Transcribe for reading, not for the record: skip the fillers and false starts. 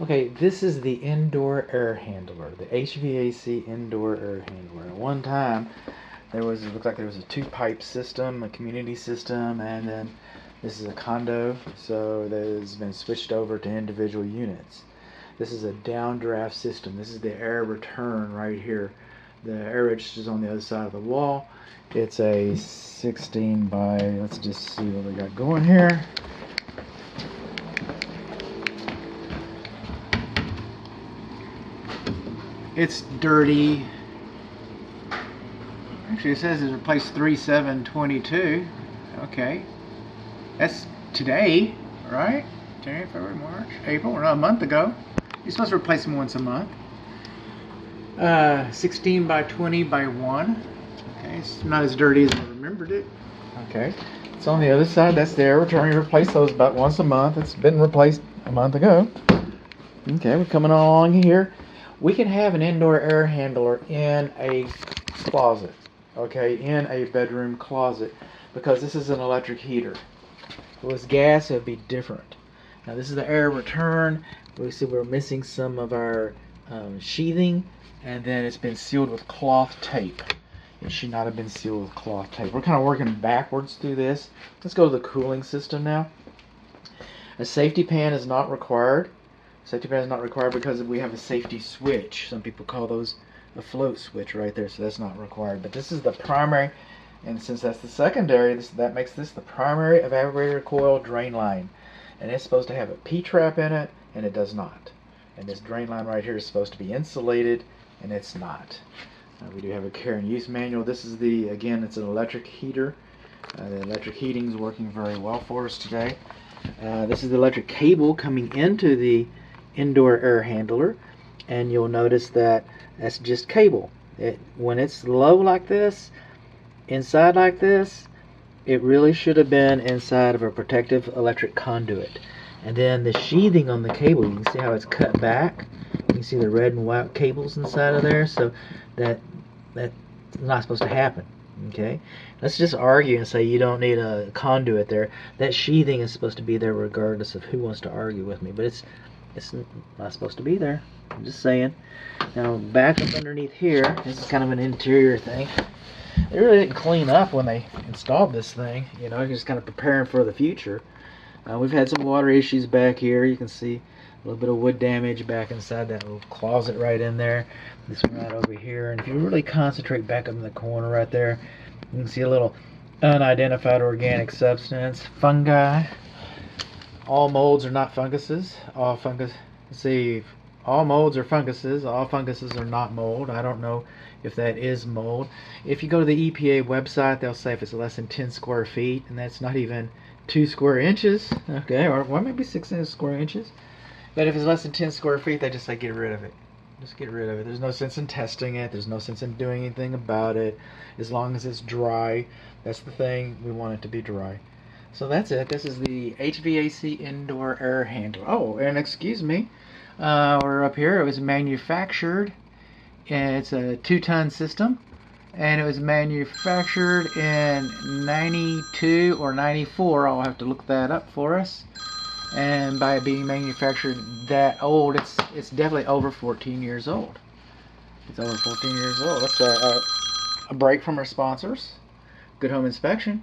Okay, this is the indoor air handler, the HVAC indoor air handler. At one time, it looked like there was a two-pipe system, a community system, and then this is a condo, so that has been switched over to individual units. This is a downdraft system. This is the air return right here. The air register is on the other side of the wall. It's a 16 by, let's just see what we got going here. It's dirty. Actually, it says it replaced 3/7/22. Okay. That's today, right? January, February, March, April, or not, a month ago. You're supposed to replace them once a month. 16 by 20 by 1. Okay, it's not as dirty as I remembered it. Okay. It's on the other side. That's the air return. You replace those about once a month. It's been replaced a month ago. Okay, we're coming along here. We can have an indoor air handler in a closet, okay, in a bedroom closet, because this is an electric heater. If it was gas, it would be different. Now this is the air return. We see we're missing some of our sheathing, and then it's been sealed with cloth tape. It should not have been sealed with cloth tape. We're kind of working backwards through this. Let's go to the cooling system now. A safety pan is not required. Safety pan is not required because we have a safety switch. Some people call those a float switch right there, so that's not required. But this is the primary, and since that's the secondary, that makes this the primary evaporator coil drain line. And it's supposed to have a P-trap in it, and it does not. And this drain line right here is supposed to be insulated, and it's not. We do have a care and use manual. This is again, it's an electric heater. The electric heating is working very well for us today. This is the electric cable coming into the indoor air handler, and you'll notice that that's just cable. When it's low like this, inside like this, it really should have been inside of a protective electric conduit. And then the sheathing on the cable, you can see how it's cut back. You can see the red and white cables inside of there, so that's not supposed to happen. Okay, let's just argue and say you don't need a conduit there. That sheathing is supposed to be there regardless of who wants to argue with me, but it's not supposed to be there. I'm just saying. Now back up underneath here, this is kind of an interior thing. They really didn't clean up when they installed this thing. You know, just kind of preparing for the future. We've had some water issues back here. You can see a little bit of wood damage back inside that little closet right in there. This one right over here. And if you really concentrate back up in the corner right there, you can see a little unidentified organic substance, fungi. All molds are not funguses. All molds are funguses. All funguses are not mold. I don't know if that is mold. If you go to the EPA website, they'll say if it's less than 10 square feet, and that's not even 2 square inches, okay, or maybe 6 square inches. But if it's less than 10 square feet, they just say get rid of it. Just get rid of it. There's no sense in testing it. There's no sense in doing anything about it. As long as it's dry, that's the thing. We want it to be dry. So that's it. This is the HVAC indoor air handler. Oh, and excuse me, we're up here. It was manufactured, and it's a 2-ton system, and it was manufactured in 92 or 94. I'll have to look that up for us. And by it being manufactured that old, it's definitely over 14 years old. It's over 14 years old. That's a break from our sponsors. Good Home Inspection.